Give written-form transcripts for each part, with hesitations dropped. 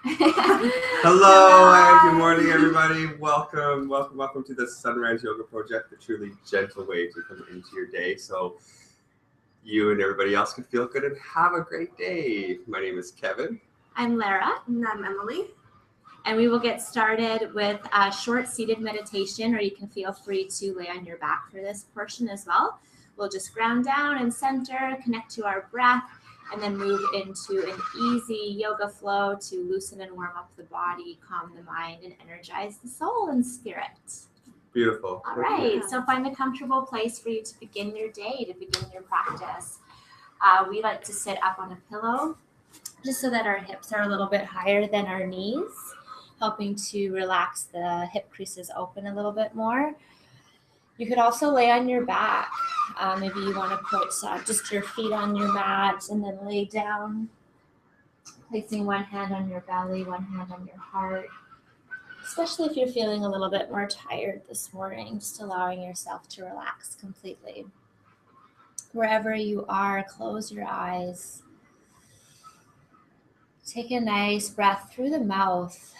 Hello and good morning, everybody. Welcome to the Sunrise Yoga Project, the truly gentle way to come into your day so you and everybody else can feel good and have a great day. My name is Kevin. I'm Lara. And I'm Emily. And we will get started with a short seated meditation, or you can feel free to lay on your back for this portion as well. We'll just ground down and center, connect to our breath, and then move into an easy yoga flow to loosen and warm up the body, calm the mind, and energize the soul and spirit. Beautiful. All right, so find a comfortable place for you to begin your day, to begin your practice. We like to sit up on a pillow just so that our hips are a little bit higher than our knees, helping to relax the hip creases open a little bit more. You could also lay on your back. Maybe you want to put just your feet on your mat and then lay down, placing one hand on your belly, one hand on your heart. Especially if you're feeling a little bit more tired this morning, just allowing yourself to relax completely. Wherever you are, close your eyes. Take a nice breath through the mouth.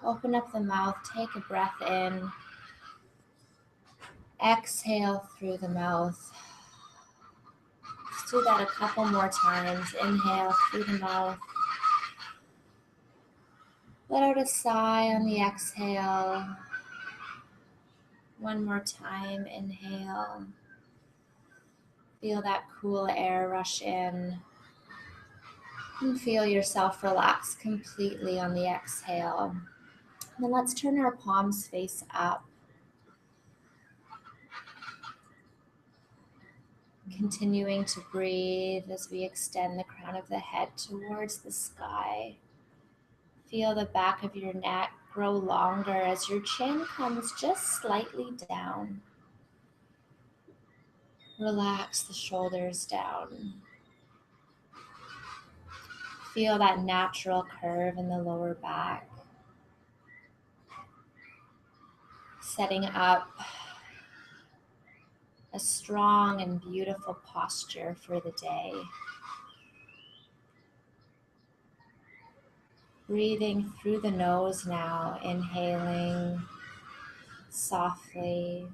Open up the mouth, take a breath in. Exhale through the mouth. Let's do that a couple more times. Inhale through the mouth. Let out a sigh on the exhale. One more time, inhale. Feel that cool air rush in. And feel yourself relax completely on the exhale. And then let's turn our palms face up. Continuing to breathe as we extend the crown of the head towards the sky. Feel the back of your neck grow longer as your chin comes just slightly down. Relax the shoulders down. Feel that natural curve in the lower back. Setting up a strong and beautiful posture for the day. Breathing through the nose now, inhaling softly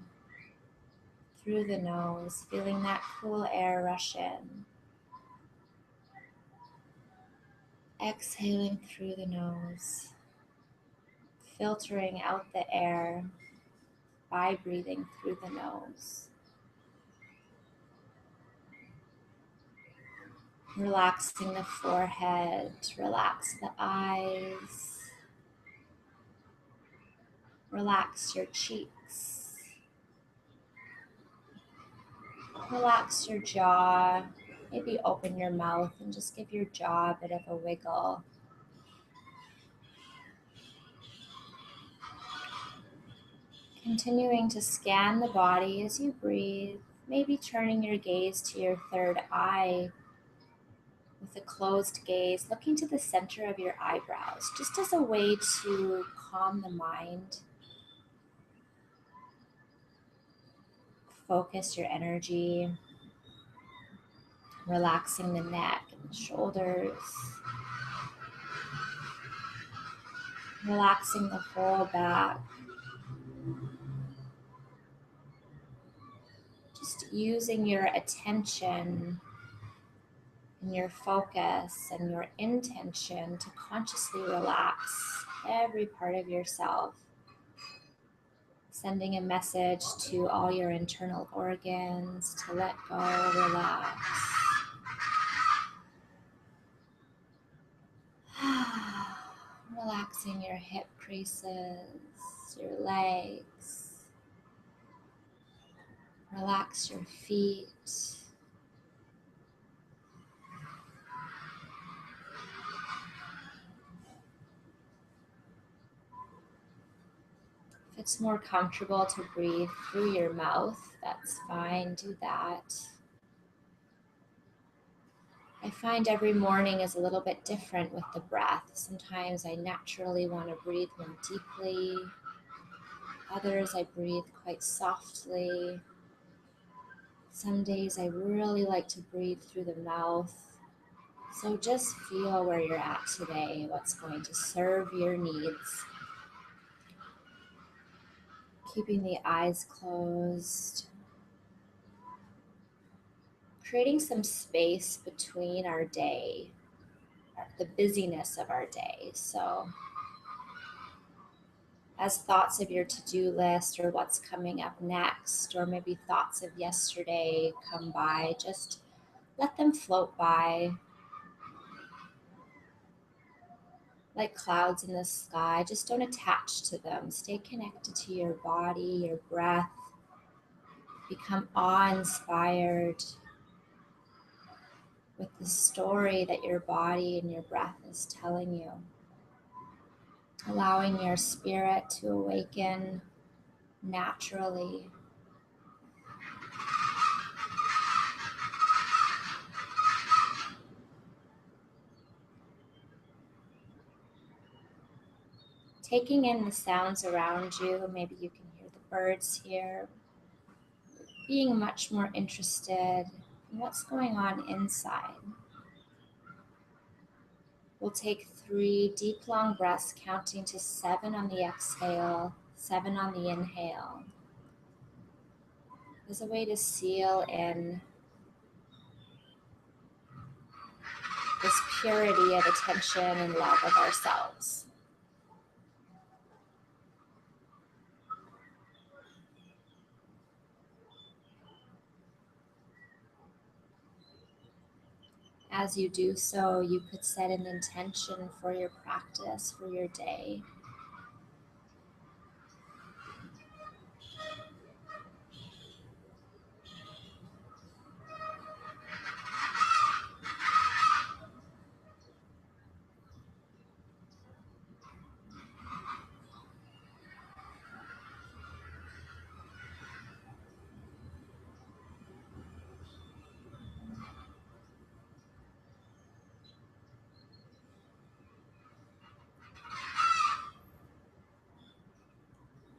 through the nose, feeling that cool air rush in. Exhaling through the nose, filtering out the air by breathing through the nose. Relaxing the forehead, relax the eyes, relax your cheeks, relax your jaw, maybe open your mouth and just give your jaw a bit of a wiggle. Continuing to scan the body as you breathe, maybe turning your gaze to your third eye with a closed gaze, looking to the center of your eyebrows, just as a way to calm the mind, focus your energy, relaxing the neck and the shoulders, relaxing the whole back. Just using your attention and your focus and your intention to consciously relax every part of yourself, sending a message to all your internal organs to let go, relax. Relaxing your hip creases, your legs. Relax your feet. If it's more comfortable to breathe through your mouth, that's fine, do that. I find every morning is a little bit different with the breath. Sometimes I naturally want to breathe more deeply. Others I breathe quite softly. Some days I really like to breathe through the mouth. So just feel where you're at today, what's going to serve your needs. Keeping the eyes closed. Creating some space between our day, the busyness of our day. So as thoughts of your to-do list or what's coming up next, or maybe thoughts of yesterday come by, just let them float by like clouds in the sky. Just don't attach to them. Stay connected to your body, your breath. Become awe-inspired with the story that your body and your breath is telling you. Allowing your spirit to awaken naturally. Taking in the sounds around you. Maybe you can hear the birds here. Being much more interested in what's going on inside. We'll take 3 deep, long breaths, counting to 7 on the exhale, 7 on the inhale. As a way to seal in this purity of attention and love of ourselves. As you do so, you could set an intention for your practice, for your day.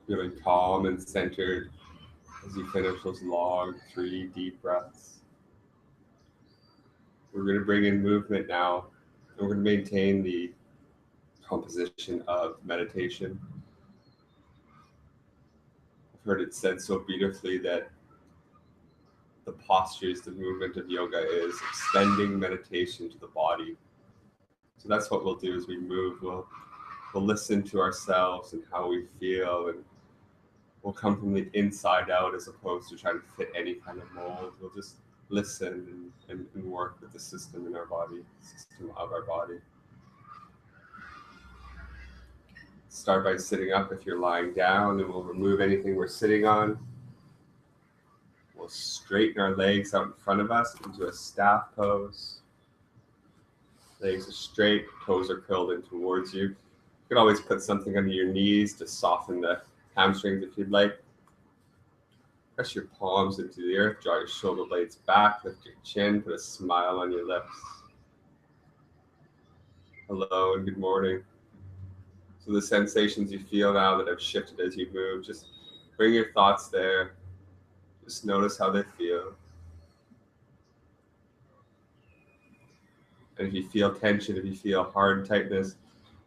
Feeling calm and centered as you finish those long 3 deep breaths. We're going to bring in movement now, and we're going to maintain the composition of meditation. I've heard it said so beautifully that the postures, the movement of yoga is extending meditation to the body. So that's what we'll do as we move. We'll listen to ourselves and how we feel, and we'll come from the inside out as opposed to trying to fit any kind of mold. We'll just listen and work with the system in our body, system of our body. Start by sitting up if you're lying down, and we'll remove anything we're sitting on. We'll straighten our legs out in front of us into a staff pose. Legs are straight, toes are curled in towards you. You can always put something under your knees to soften the hamstrings if you'd like. Press your palms into the earth, draw your shoulder blades back, lift your chin, put a smile on your lips. Hello and good morning. So the sensations you feel now that have shifted as you move, just bring your thoughts there. Just notice how they feel. And if you feel tension, if you feel hard tightness,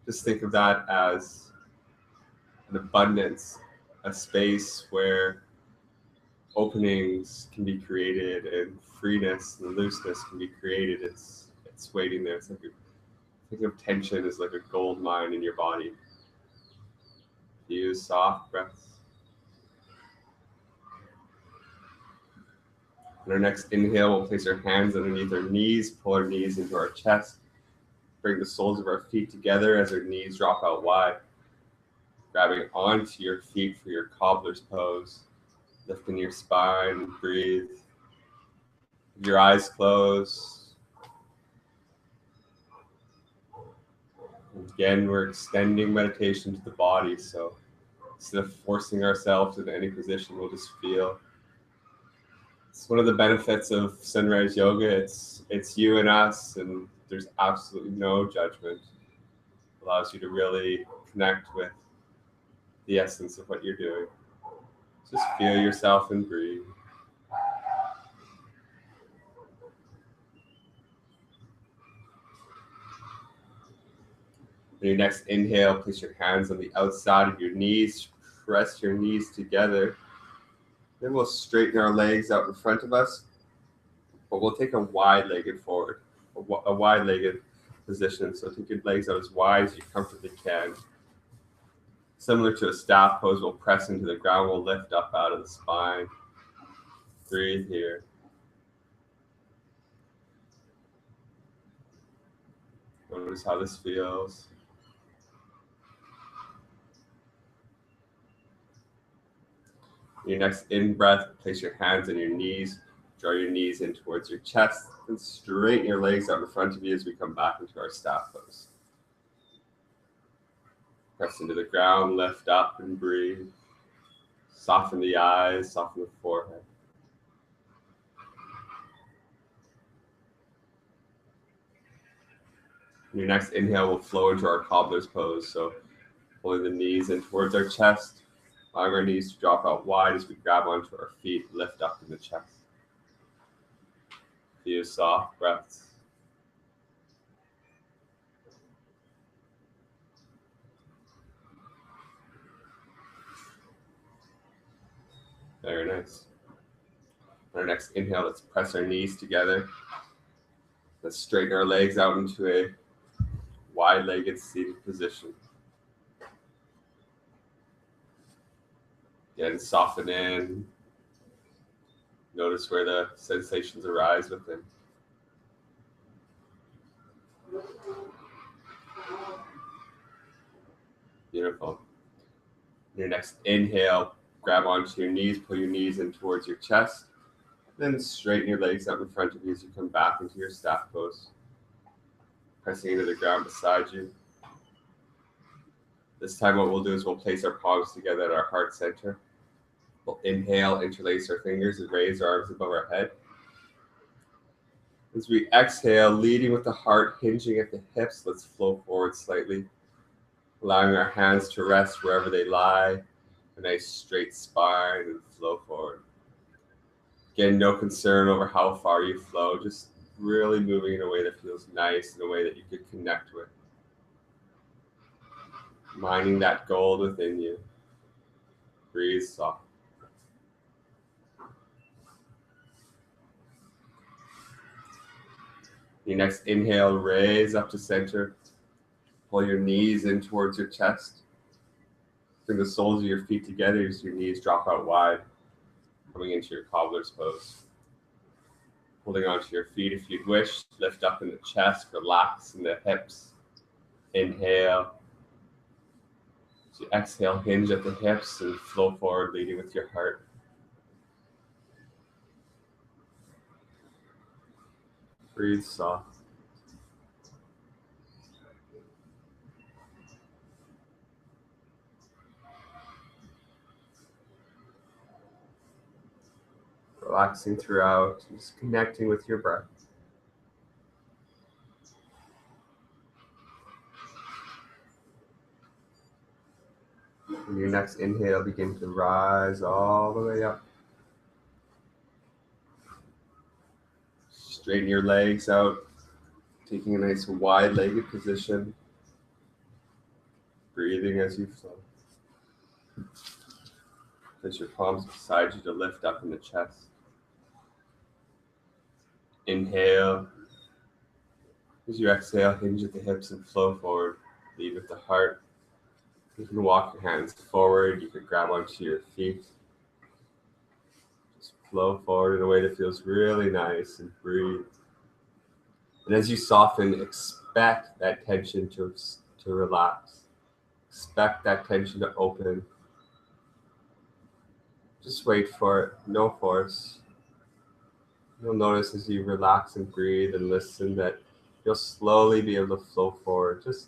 just think of that as an abundance, a space where openings can be created and freeness and looseness can be created. It's waiting there. It's like think of tension as like a gold mine in your body. Use soft breaths. On our next inhale, we'll place our hands underneath our knees, pull our knees into our chest, bring the soles of our feet together as our knees drop out wide, grabbing onto your feet for your cobbler's pose, lifting your spine, breathe. Your eyes closed. Again, we're extending meditation to the body, so instead of forcing ourselves into any position, we'll just feel. It's one of the benefits of sunrise yoga. It's you and us, and there's absolutely no judgment. It allows you to really connect with the essence of what you're doing. Just feel yourself and breathe. On your next inhale, place your hands on the outside of your knees. Press your knees together. Then we'll straighten our legs out in front of us, but we'll take a wide-legged forward, a wide-legged position. So take your legs out as wide as you comfortably can. Similar to a staff pose, we'll press into the ground. We'll lift up out of the spine. Breathe here. Notice how this feels. Your next in-breath, place your hands on your knees. Draw your knees in towards your chest and straighten your legs out in front of you as we come back into our staff pose. Press into the ground, lift up and breathe. Soften the eyes, soften the forehead. Your next inhale will flow into our cobbler's pose. So pulling the knees in towards our chest, allowing our knees to drop out wide as we grab onto our feet, lift up in the chest. Few soft breaths. Very nice. On our next inhale, let's press our knees together. Let's straighten our legs out into a wide-legged seated position. Again, soften in. Notice where the sensations arise within. Beautiful. Your next inhale, grab onto your knees, pull your knees in towards your chest. Then straighten your legs out in front of you as you come back into your staff pose. Pressing into the ground beside you. This time what we'll do is we'll place our palms together at our heart center. We'll inhale, interlace our fingers and raise our arms above our head. As we exhale, leading with the heart hinging at the hips, let's flow forward slightly, allowing our hands to rest wherever they lie. A nice straight spine and flow forward. Again, no concern over how far you flow, just really moving in a way that feels nice, in a way that you could connect with. Minding that gold within you. Breathe soft. Your next inhale, raise up to center. Pull your knees in towards your chest. Bring the soles of your feet together as your knees drop out wide, coming into your cobbler's pose. Holding onto your feet if you'd wish. Lift up in the chest, relax in the hips. Inhale. As you exhale, hinge at the hips and flow forward, leading with your heart. Breathe soft. Relaxing throughout, just connecting with your breath. And your next inhale, begin to rise all the way up. Straighten your legs out, taking a nice wide-legged position. Breathing as you flow. Place your palms beside you to lift up in the chest. Inhale. As you exhale, hinge at the hips and flow forward. Lead with the heart. You can walk your hands forward. You can grab onto your feet. Just flow forward in a way that feels really nice and breathe. And as you soften, expect that tension to relax. Expect that tension to open. Just wait for it, no force. You'll notice as you relax and breathe and listen that you'll slowly be able to flow forward, just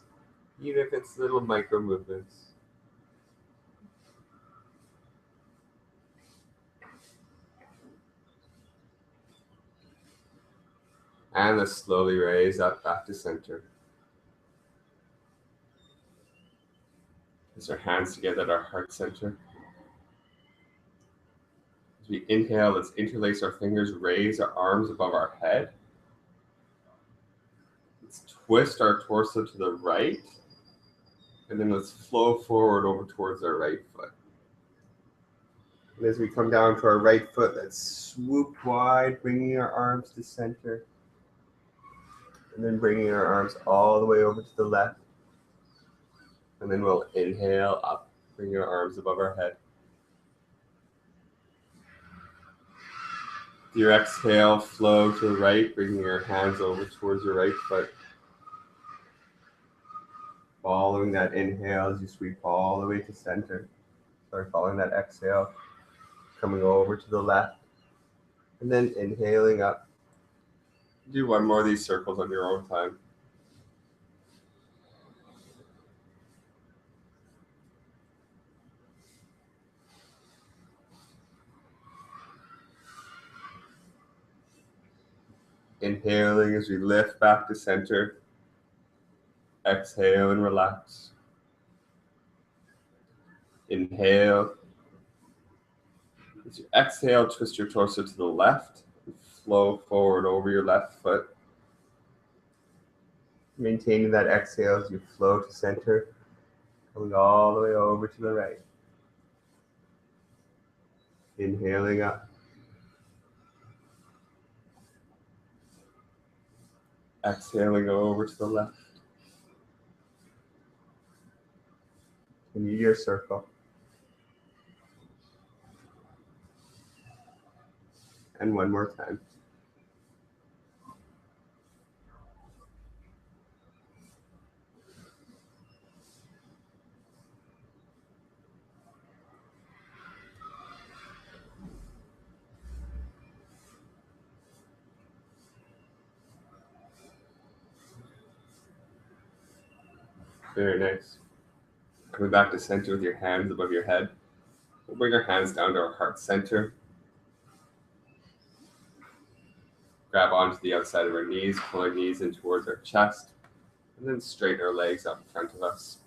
even if it's little micro movements. And let's slowly raise up back to center. Place our hands together at our heart center. As we inhale, let's interlace our fingers, raise our arms above our head. Let's twist our torso to the right. And then let's flow forward over towards our right foot. And as we come down to our right foot, let's swoop wide, bringing our arms to center. And then bringing our arms all the way over to the left. And then we'll inhale up, bring our arms above our head. Your exhale, flow to the right, bringing your hands over towards your right foot. Following that inhale as you sweep all the way to center. Following that exhale, coming over to the left. And then inhaling up. Do one more of these circles on your own time. Inhaling as we lift back to center. Exhale and relax. Inhale. As you exhale, twist your torso to the left and flow forward over your left foot. Maintaining that exhale as you flow to center, coming all the way over to the right. Inhaling up. Exhaling over to the left. Continue your circle. And one more time. Very nice. Coming back to center with your hands above your head. We'll bring our hands down to our heart center. Grab onto the outside of our knees, pull our knees in towards our chest, and then straighten our legs up in front of us.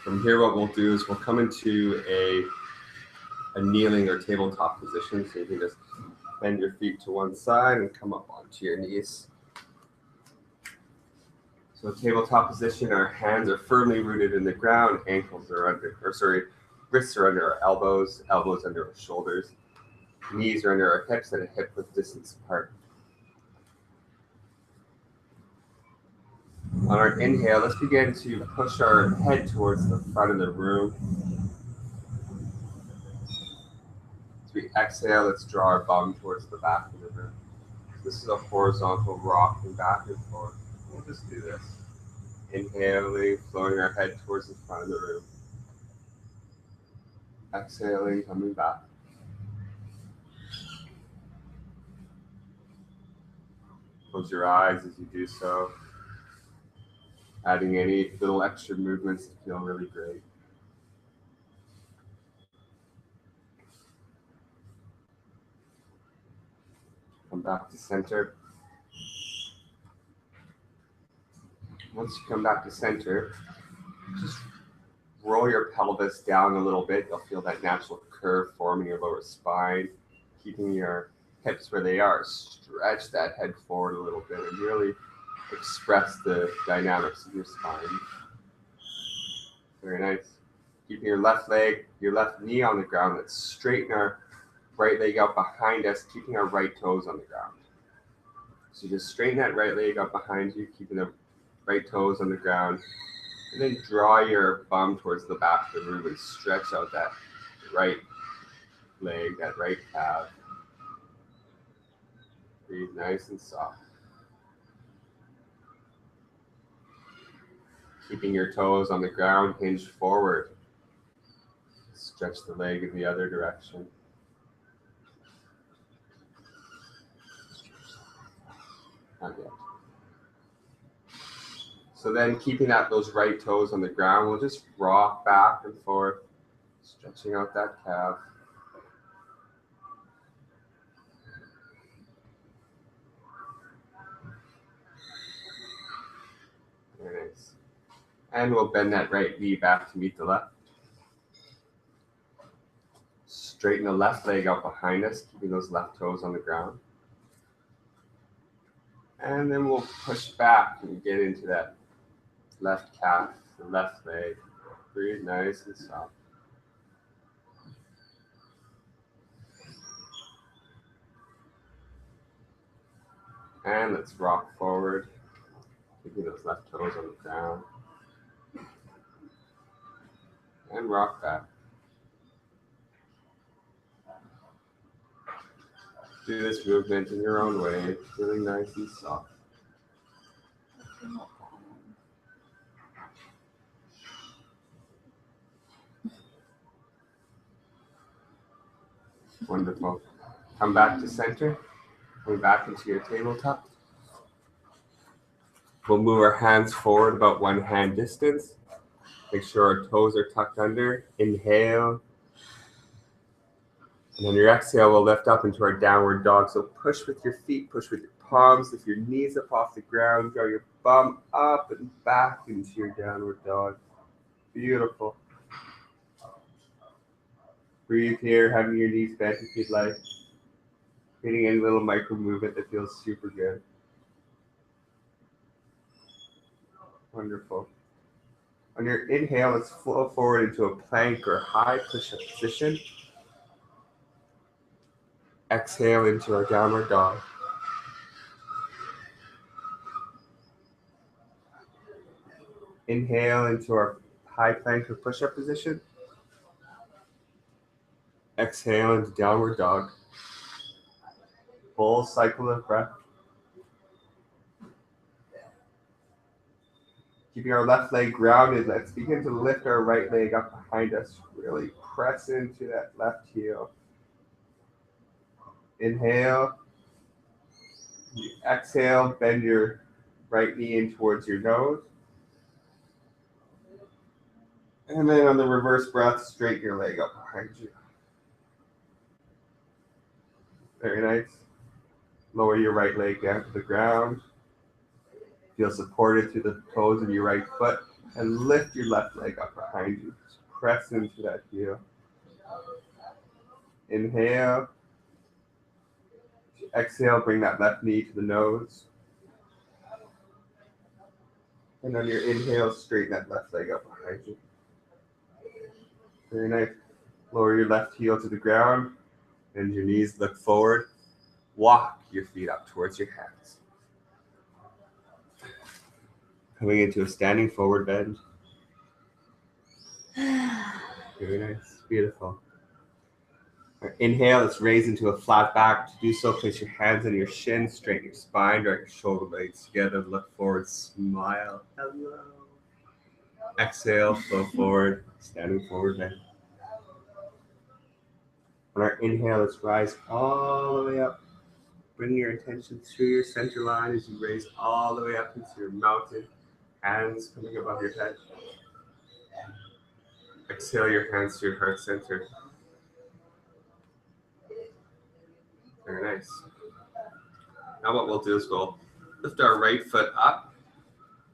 From here, what we'll do is we'll come into a kneeling or tabletop position. So you can just bend your feet to one side and come up onto your knees. So tabletop position, our hands are firmly rooted in the ground, wrists are under our elbows, elbows under our shoulders, knees are under our hips and a hip width distance apart. On our inhale, let's begin to push our head towards the front of the room. As we exhale, let's draw our bum towards the back of the room. This is a horizontal rocking back and forth. We'll just do this. Inhaling, flowing our head towards the front of the room. Exhaling, coming back. Close your eyes as you do so. Adding any little extra movements that feel really great. Come back to center. Once you come back to center, just roll your pelvis down a little bit. You'll feel that natural curve forming your lower spine, keeping your hips where they are. Stretch that head forward a little bit and really express the dynamics of your spine. Very nice. Keeping your left knee on the ground. Let's straighten our right leg out behind us, keeping our right toes on the ground. So just straighten that right leg up behind you, keeping the right toes on the ground. And then draw your bum towards the back of the room and stretch out that right leg, that right calf. Breathe nice and soft. Keeping your toes on the ground, hinge forward. Stretch the leg in the other direction. Not yet. So then keeping those right toes on the ground, we'll just rock back and forth, stretching out that calf. Very nice. And we'll bend that right knee back to meet the left. Straighten the left leg out behind us, keeping those left toes on the ground. And then we'll push back and get into that Left calf, the left leg. Breathe nice and soft. And let's rock forward. Keeping those left toes on the ground. And rock back. Do this movement in your own way, feeling nice and soft. Wonderful. Come back to center. Come back into your tabletop. We'll move our hands forward about 1 hand distance. Make sure our toes are tucked under. Inhale. And on your exhale, we'll lift up into our downward dog. So push with your feet, push with your palms. Lift your knees up off the ground. Draw your bum up and back into your downward dog. Beautiful. Breathe here, having your knees bent if you'd like. Creating a little micro movement that feels super good. Wonderful. On your inhale, let's flow forward into a plank or high push-up position. Exhale into our downward dog. Inhale into our high plank or push-up position. Exhale into downward dog. Full cycle of breath. Keeping our left leg grounded, let's begin to lift our right leg up behind us. Really press into that left heel. Inhale. Exhale, bend your right knee in towards your nose. And then on the reverse breath, straighten your leg up behind you. Very nice. Lower your right leg down to the ground. Feel supported through the toes of your right foot. And lift your left leg up behind you. Just press into that heel. Inhale. Exhale, bring that left knee to the nose. And on your inhale, straighten that left leg up behind you. Very nice. Lower your left heel to the ground. Bend your knees, look forward. Walk your feet up towards your hands. Coming into a standing forward bend. Very nice. Beautiful. Inhale, let's raise into a flat back. To do so, place your hands on your shins, straighten your spine, draw your shoulder blades together, look forward, smile. Hello. Exhale, flow forward, standing forward bend. On our inhale, let's rise all the way up. Bring your attention to your center line as you raise all the way up into your mountain. Hands coming above your head. Exhale your hands to your heart center. Very nice. Now what we'll do is we'll lift our right foot up,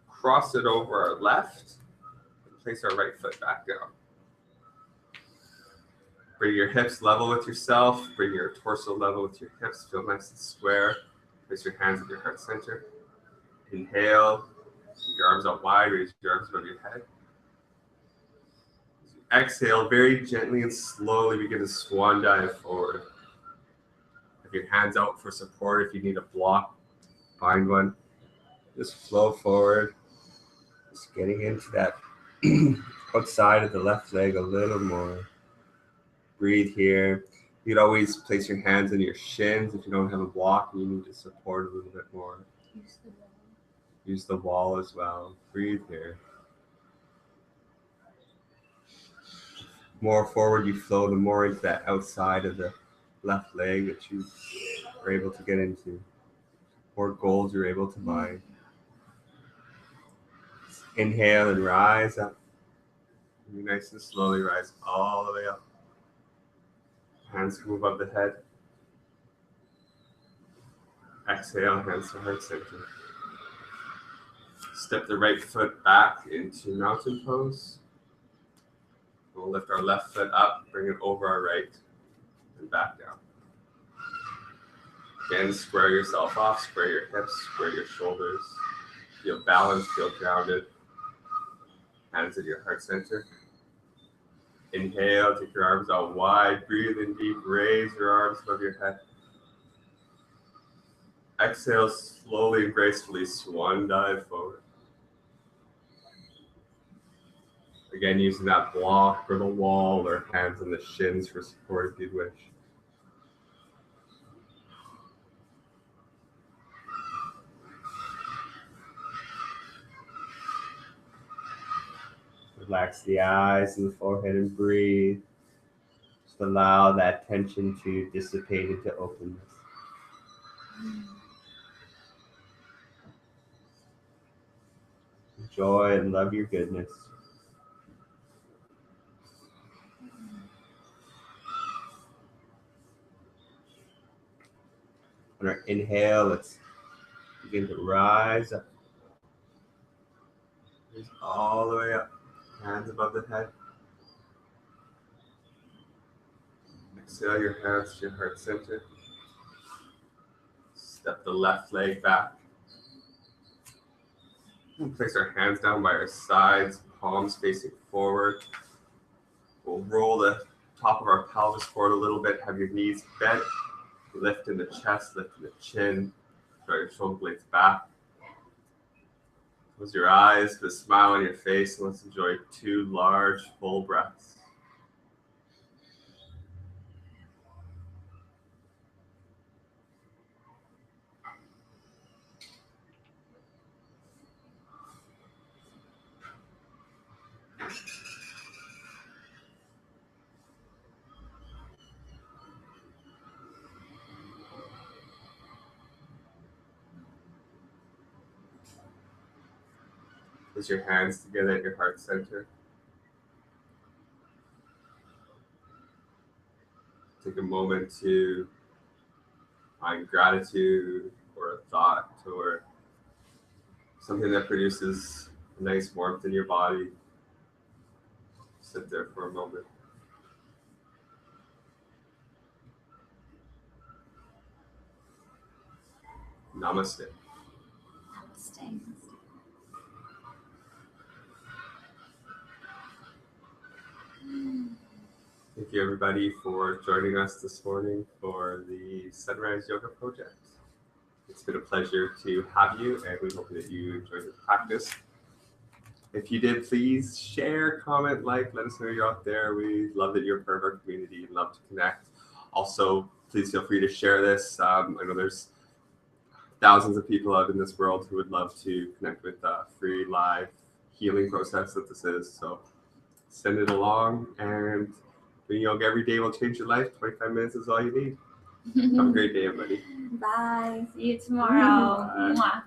cross it over our left, and place our right foot back down. Bring your hips level with yourself. Bring your torso level with your hips. Feel nice and square. Place your hands at your heart center. Inhale. Keep your arms out wide. Raise your arms above your head. Exhale, very gently and slowly begin to swan dive forward. Have your hands out for support. If you need a block, find one. Just flow forward. Just getting into that outside of the left leg a little more. Breathe here. You could always place your hands on your shins if you don't have a block and you need to support a little bit more. Use the wall as well. Breathe here. More forward you flow, the more into that outside of the left leg that you are able to get into. More goals you're able to mine. Inhale and rise up. You nice and slowly rise all the way up. Hands come above the head. Exhale, hands to heart center. Step the right foot back into mountain pose. We'll lift our left foot up, bring it over our right, and back down. Again, square yourself off, square your hips, square your shoulders. Feel balanced, feel grounded. Hands at your heart center. Inhale, take your arms out wide, breathe in deep, raise your arms above your head. Exhale, slowly and gracefully swan dive forward. Again, using that block or the wall or hands on the shins for support if you'd wish. Relax the eyes and the forehead and breathe. Just allow that tension to dissipate into openness. Enjoy and love your goodness. On our inhale, let's begin to rise up. Raise all the way up. Hands above the head. Exhale your hands to your heart center. Step the left leg back. And place our hands down by our sides, palms facing forward. We'll roll the top of our pelvis forward a little bit. Have your knees bent. Lift in the chest, lift in the chin. Draw your shoulder blades back. Close your eyes, put a smile on your face, and let's enjoy 2 large, full breaths. Place your hands together at your heart center. Take a moment to find gratitude or a thought or something that produces a nice warmth in your body. Sit there for a moment. Namaste. Namaste. Thank you, everybody, for joining us this morning for the Sunrise Yoga Project. It's been a pleasure to have you, and we hope that you enjoyed the practice. If you did, please share, comment, like, let us know you're out there. We love that you're part of our community and love to connect. Also, please feel free to share this. I know there's thousands of people out in this world who would love to connect with the free live healing process that this is. So send it along, and doing yoga every day will change your life. 25 minutes is all you need. Have a great day, everybody. Bye. See you tomorrow. Bye. Mwah.